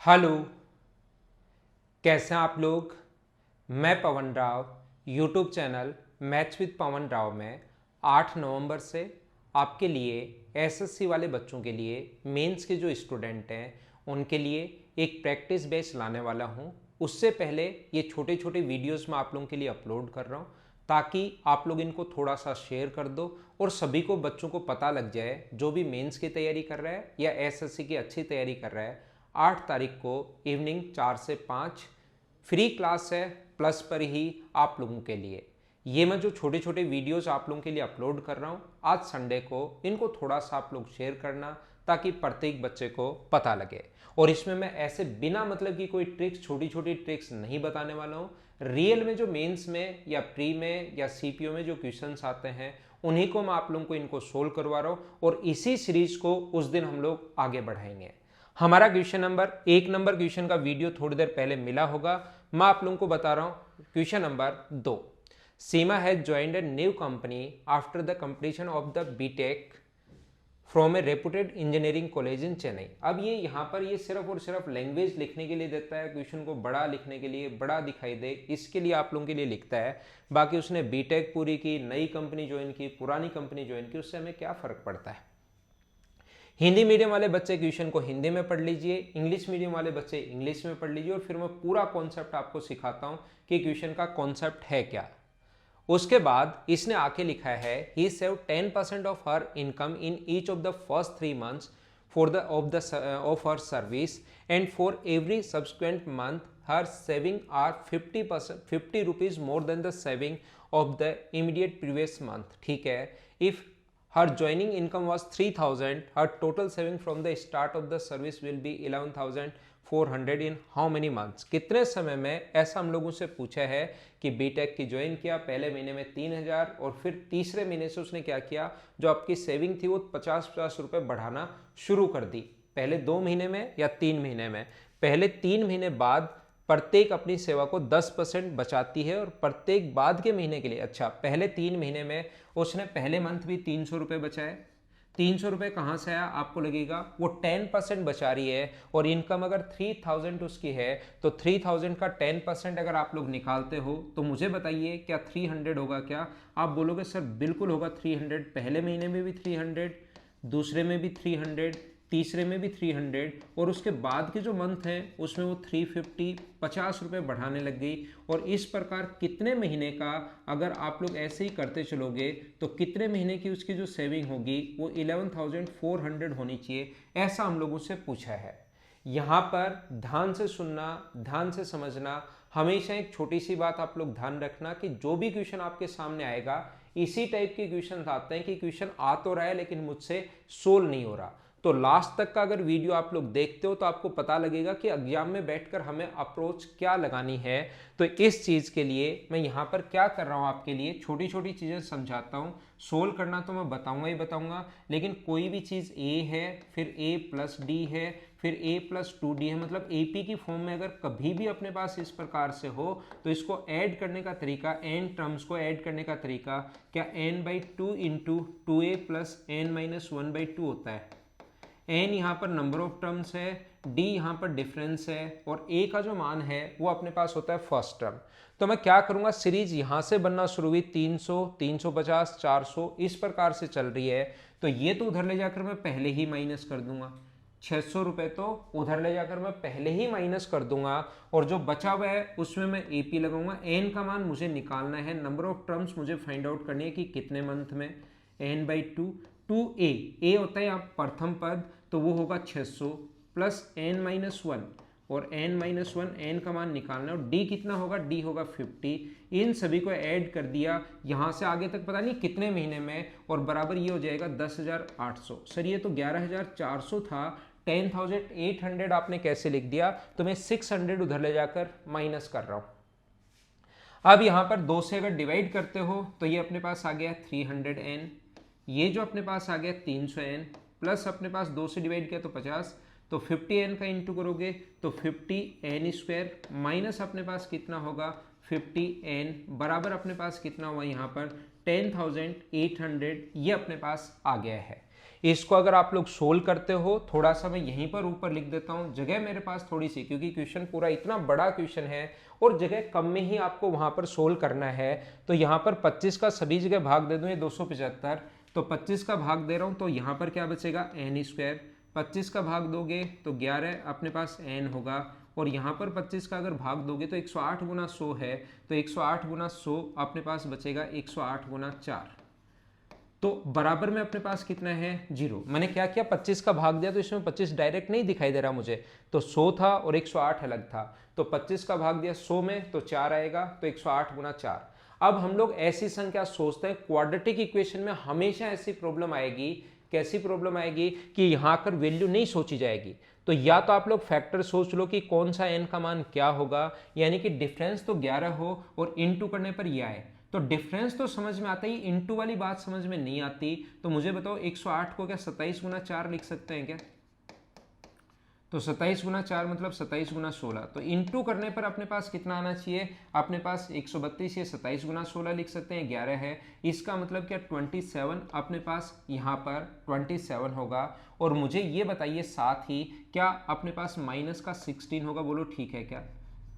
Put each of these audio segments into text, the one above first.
Hello, कैसे हैं आप लोग। मैं Pawan Rao YouTube channel maths with Pawan Rao में 8 नवंबर से आपके लिए एसएससी वाले बच्चों के लिए मेंस के जो स्टूडेंट हैं उनके लिए एक प्रैक्टिस बैच लाने वाला हूं। उससे पहले ये छोटे छोटे वीडियोस मैं आप लोगों के लिए अपलोड कर रहा हूं ताकि आप लोग इनको थोड़ा सा शेयर कर दो और सभी को बच्चों को पता लग जाए, जो भी मेंस की तैयारी कर रहा है या एसएससी की अच्छी तैयारी कर रहा है। 8 तारीख को इवनिंग 4 से 5 फ्री क्लास है, प्लस पर ही आप लोगों के लिए ये मैं जो छोटे छोटे वीडियोस आप लोगों के लिए अपलोड कर रहा हूँ आज संडे को, इनको थोड़ा सा आप लोग शेयर करना ताकि प्रत्येक बच्चे को पता लगे। और इसमें मैं ऐसे बिना मतलब की कोई ट्रिक्स, छोटी छोटी ट्रिक्स नहीं बताने वाला हूँ। रियल में जो मेंस में या प्री में या सीपीओ में जो क्वेश्चंस आते हैं उन्हीं को मैं आप लोगों को इनको सोल्व करवा रहा हूँ और इसी सीरीज को उस दिन हम लोग आगे बढ़ाएंगे। हमारा क्वेश्चन नंबर 1 क्वेश्चन का वीडियो थोड़ी देर पहले मिला होगा, मैं आप लोगों को बता रहा हूं। Question number 2, Seema has joined a new company after the completion of the BTech from a reputed engineering college in Chennai. अब ये यहाँ पर ये सिर्फ और सिर्फ लैंग्वेज लिखने के लिए देता है, क्वेश्चन को बड़ा लिखने के लिए, बड़ा दिखाई दे इसके लिए आप लोगों के लिए लिखता है। बाकी उसने बीटेक पूरी की, नई कंपनी ज्वाइन की, पुरानी कंपनी ज्वाइन की, उससे हमें क्या फर्क पड़ता है। हिंदी मीडियम वाले बच्चे क्वेश्चन को हिंदी में पढ़ लीजिए, इंग्लिश मीडियम वाले बच्चे इंग्लिश में पढ़ लीजिए और फिर मैं पूरा कॉन्सेप्ट आपको सिखाता हूं कि क्वेश्चन का कॉन्सेप्ट है क्या। उसके बाद इसने आके लिखा है ही save 10% of her income in each of the first 3 months for the of her service and for every subsequent month her saving are 50 rupees more than the saving of the immediate previous month. ठीक है, if her joining income was 3000, her total saving from the start of the service will be 11400 in how many months। कितने समय में, ऐसा हम लोगों से पूछा है कि बीटेक की ज्वाइन किया, पहले महीने में 3000 और फिर तीसरे महीने से उसने क्या किया, जो आपकी सेविंग थी वो 50-50 रुपए बढ़ाना शुरू कर दी। पहले 2 महीने में या 3 महीने में, पहले 3 महीने बाद प्रत्येक अपनी सेवा को 10% बचाती है और प्रत्येक बाद के महीने के लिए, अच्छा पहले 3 महीने में उसने पहले मंथ भी 300 रुपये बचाए। 300 रुपये कहाँ से आया आपको लगेगा, वो 10% बचा रही है और इनकम अगर 3000 उसकी है तो 3000 का 10% अगर आप लोग निकालते हो तो मुझे बताइए क्या 300 होगा क्या। आप बोलोगे सर बिल्कुल होगा 300, पहले महीने में भी 300, दूसरे में भी 300, तीसरे में भी 300 और उसके बाद के जो मंथ हैं उसमें वो 350, 50 रुपये बढ़ाने लग गई। और इस प्रकार कितने महीने का अगर आप लोग ऐसे ही करते चलोगे तो कितने महीने की उसकी जो सेविंग होगी वो 11,400 होनी चाहिए, ऐसा हम लोगों से पूछा है। यहाँ पर ध्यान से सुनना, ध्यान से समझना, हमेशा एक छोटी सी बात आप लोग ध्यान रखना कि जो भी क्वेश्चन आपके सामने आएगा इसी टाइप के क्वेश्चन आते हैं कि क्वेश्चन आ तो रहा है लेकिन मुझसे सोल्व नहीं हो रहा। तो लास्ट तक का अगर वीडियो आप लोग देखते हो तो आपको पता लगेगा कि एग्जाम में बैठकर हमें अप्रोच क्या लगानी है। तो इस चीज़ के लिए मैं यहाँ पर क्या कर रहा हूँ, आपके लिए छोटी छोटी चीज़ें समझाता हूँ। सोल्व करना तो मैं बताऊँगा ही बताऊँगा, लेकिन कोई भी चीज़ ए है, फिर ए प्लस डी है, फिर ए प्लस 2d है, मतलब एपी की फॉर्म में अगर कभी भी अपने पास इस प्रकार से हो तो इसको ऐड करने का तरीका, एन टर्म्स को ऐड करने का तरीका क्या, n/2 into 2a plus n-1/2 होता है। एन यहाँ पर नंबर ऑफ टर्म्स है, डी यहाँ पर डिफरेंस है और ए का जो मान है वो अपने पास होता है फर्स्ट टर्म। तो मैं क्या करूँगा, सीरीज यहाँ से बनना शुरू हुई 300, 350, 400 इस प्रकार से चल रही है। तो ये तो उधर ले जाकर मैं पहले ही माइनस कर दूंगा, 600 रुपये तो उधर ले जाकर मैं पहले ही माइनस कर दूंगा और जो बचा हुआ है उसमें मैं एपी लगाऊंगा। एन का मान मुझे निकालना है, नंबर ऑफ टर्म्स मुझे फाइंड आउट करनी है कि कितने मंथ में, n/2, 2a होता है यहाँ प्रथम पद तो वो होगा 600 प्लस n-1 और n-1 n का मान निकालना है और d कितना होगा, d होगा 50। इन सभी को ऐड कर दिया यहाँ से आगे तक पता नहीं कितने महीने में और बराबर ये हो जाएगा 10,800। सर ये तो 11,400 था, 10,800 आपने कैसे लिख दिया, तो मैं 600 उधर ले जाकर माइनस कर रहा हूँ। अब यहाँ पर 2 से अगर डिवाइड करते हो तो ये अपने पास आ गया 300n, ये जो अपने पास आ गया 300n प्लस अपने पास 2 से डिवाइड किया तो 50, तो 50n का इंटू करोगे तो 50n² माइनस अपने पास कितना होगा 50n बराबर अपने पास कितना हुआ यहाँ पर 10,800, ये अपने पास आ गया है। इसको अगर आप लोग सोल्व करते हो, थोड़ा सा मैं यहीं पर ऊपर लिख देता हूँ, जगह मेरे पास थोड़ी सी, क्योंकि क्वेश्चन पूरा इतना बड़ा क्वेश्चन है और जगह कम में ही आपको वहां पर सोल्व करना है। तो यहाँ पर 25 का सभी जगह भाग दे दूँ, ये 275, तो 25 का भाग दे रहा हूँ, तो यहाँ पर क्या बचेगा n स्क्वायर। 25 का भाग दोगे तो 11 अपने पास n होगा, और यहाँ पर 25 का अगर भाग दोगे तो 108 गुना 100 है, तो 108 गुना 100 अपने पास बचेगा 108 गुना 4, तो बराबर में अपने पास कितना है 0। मैंने क्या किया, 25 का भाग दिया तो इसमें 25 डायरेक्ट नहीं दिखाई दे रहा मुझे, तो 100 था और 108 अलग था, तो 25 का भाग दिया 100 में तो 4 आएगा, तो 108 गुना 4। अब हम लोग ऐसी संख्या सोचते हैं, क्वाड्रेटिक इक्वेशन में हमेशा ऐसी प्रॉब्लम आएगी, कैसी प्रॉब्लम आएगी कि यहाँ कर वैल्यू नहीं सोची जाएगी। तो या तो आप लोग फैक्टर सोच लो कि कौन सा n का मान क्या होगा, यानी कि डिफरेंस तो 11 हो और इनटू करने पर यह आए, तो डिफरेंस तो समझ में आता ही, इनटू वाली बात समझ में नहीं आती। तो मुझे बताओ 108 को क्या 27 गुना 4 लिख सकते हैं क्या? तो 27 गुना 4 मतलब 27 गुना 16, तो इनटू करने पर अपने पास कितना आना चाहिए, अपने पास 132, ये 27 गुना 16 लिख सकते हैं, 11 है, इसका मतलब क्या 27 अपने पास यहाँ पर 27 होगा। और मुझे ये बताइए साथ ही, क्या अपने पास माइनस का 16 होगा? बोलो ठीक है क्या?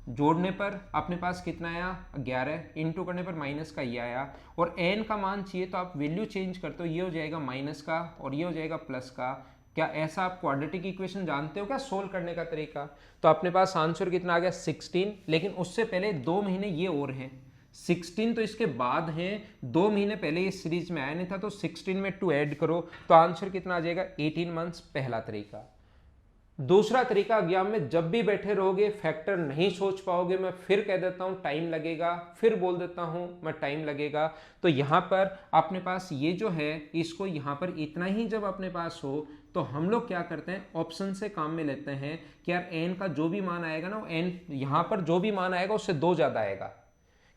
जोड़ने पर अपने पास कितना आया 11, इनटू करने पर माइनस का ये आया, और n का मान चाहिए तो आप वैल्यू चेंज करते हो, ये हो जाएगा माइनस का और ये हो जाएगा प्लस का। क्या ऐसा आप क्वाड्रेटिक इक्वेशन जानते हो क्या सोल्व करने का तरीका? तो अपने पास आंसर कितना आ गया 16, लेकिन उससे पहले 2 महीने ये और हैं, 16 तो इसके बाद हैं, 2 महीने पहले ये सीरीज में आया नहीं था, तो 16 में 2 ऐड करो तो आंसर कितना आ जाएगा 18 मंथ्स, पहला तरीका। दूसरा तरीका, एग्जाम में जब भी बैठे रहोगे फैक्टर नहीं सोच पाओगे, मैं फिर कह देता हूं टाइम लगेगा, फिर बोल देता हूं मैं टाइम लगेगा। तो यहां पर अपने पास ये जो है, इसको यहां पर इतना ही जब अपने पास हो तो हम लोग क्या करते हैं, ऑप्शन से काम में लेते हैं कि यार n का जो भी मान आएगा ना, n यहां पर जो भी मान आएगा उससे 2 ज्यादा आएगा,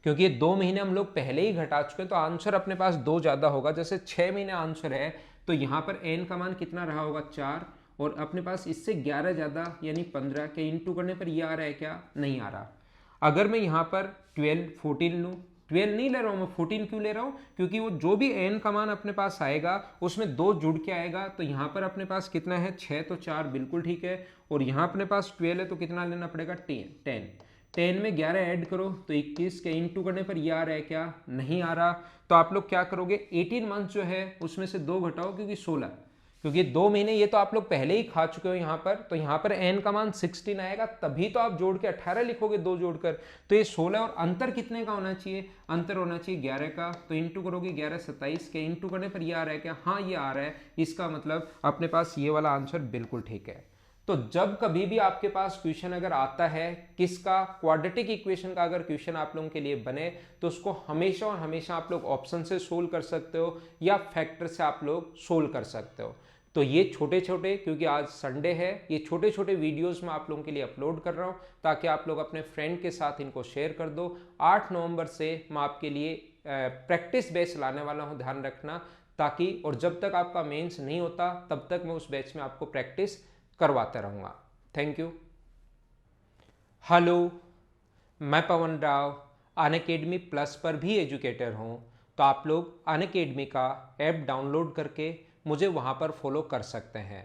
क्योंकि ये 2 महीने हम लोग पहले ही घटा चुके हैं, तो आंसर अपने पास 2 ज्यादा होगा। जैसे 6 महीने आंसर है तो यहां पर n का मान कितना रहा होगा 4, और अपने पास इससे 11 ज़्यादा यानी 15 के इंटू करने पर ये आ रहा है क्या? नहीं आ रहा। अगर मैं यहाँ पर 12 14 लूँ, 12 नहीं ले रहा हूँ मैं, 14 क्यों ले रहा हूँ? क्योंकि वो जो भी n का मान अपने पास आएगा उसमें 2 जुड़ के आएगा, तो यहाँ पर अपने पास कितना है 6, तो 4 बिल्कुल ठीक है, और यहाँ अपने पास 12 है तो कितना लेना पड़ेगा 10 में 11 ऐड करो तो 21 के इंटू करने पर ये आ रहा है क्या? नहीं आ रहा। तो आप लोग क्या करोगे, 18 मंथ जो है उसमें से 2 घटाओ, क्योंकि 16, क्योंकि 2 महीने ये तो आप लोग पहले ही खा चुके हो यहाँ पर, तो यहाँ पर n का मान 16 आएगा, तभी तो आप जोड़ के 18 लिखोगे 2 जोड़कर, तो ये 16, और अंतर कितने का होना चाहिए? अंतर होना चाहिए 11 का, तो इंटू करोगे 11 27 के इंटू करने पर ये आ रहा है क्या? हाँ ये आ रहा है, इसका मतलब अपने पास ये वाला आंसर बिल्कुल ठीक है। तो जब कभी भी आपके पास क्वेश्चन अगर आता है किसका, क्वाड्रेटिक इक्वेशन का अगर क्वेश्चन आप लोगों के लिए बने, तो उसको हमेशा और हमेशा आप लोग ऑप्शन से सोल्व कर सकते हो या फैक्टर से आप लोग सोल्व कर सकते हो। तो ये छोटे छोटे, क्योंकि आज संडे है, ये छोटे छोटे वीडियोस मैं आप लोगों के लिए अपलोड कर रहा हूँ ताकि आप लोग अपने फ्रेंड के साथ इनको शेयर कर दो। 8 नवंबर से मैं आपके लिए प्रैक्टिस बैच लाने वाला हूँ, ध्यान रखना, ताकि और जब तक आपका मेंस नहीं होता तब तक मैं उस बैच में आपको प्रैक्टिस करवाता रहूँगा। Thank you. हेलो, मैं पवन राव अनअकैडमी प्लस पर भी एजुकेटर हूँ, तो आप लोग अनअकैडमी का ऐप डाउनलोड करके मुझे वहाँ पर फॉलो कर सकते हैं।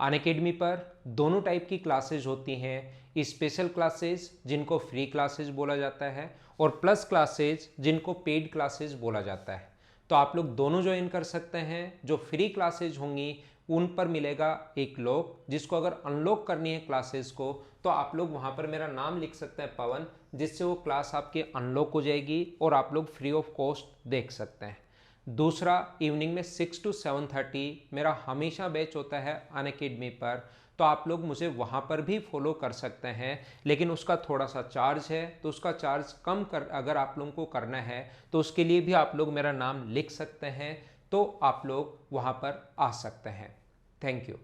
अनअकैडमी पर दोनों टाइप की क्लासेज होती हैं, स्पेशल क्लासेज जिनको फ्री क्लासेज बोला जाता है, और प्लस क्लासेज जिनको पेड क्लासेज बोला जाता है। तो आप लोग दोनों ज्वाइन कर सकते हैं। जो फ्री क्लासेज होंगी उन पर मिलेगा एक लॉक, जिसको अगर अनलॉक करनी है क्लासेस को तो आप लोग वहाँ पर मेरा नाम लिख सकते हैं पवन, जिससे वो क्लास आपकी अनलॉक हो जाएगी और आप लोग फ्री ऑफ कॉस्ट देख सकते हैं। दूसरा, इवनिंग में 6 to 7:30 मेरा हमेशा बैच होता है अनअकैडमी पर, तो आप लोग मुझे वहाँ पर भी फॉलो कर सकते हैं, लेकिन उसका थोड़ा सा चार्ज है, तो उसका चार्ज कम कर अगर आप लोगों को करना है तो उसके लिए भी आप लोग मेरा नाम लिख सकते हैं, तो आप लोग वहाँ पर आ सकते हैं। Thank you.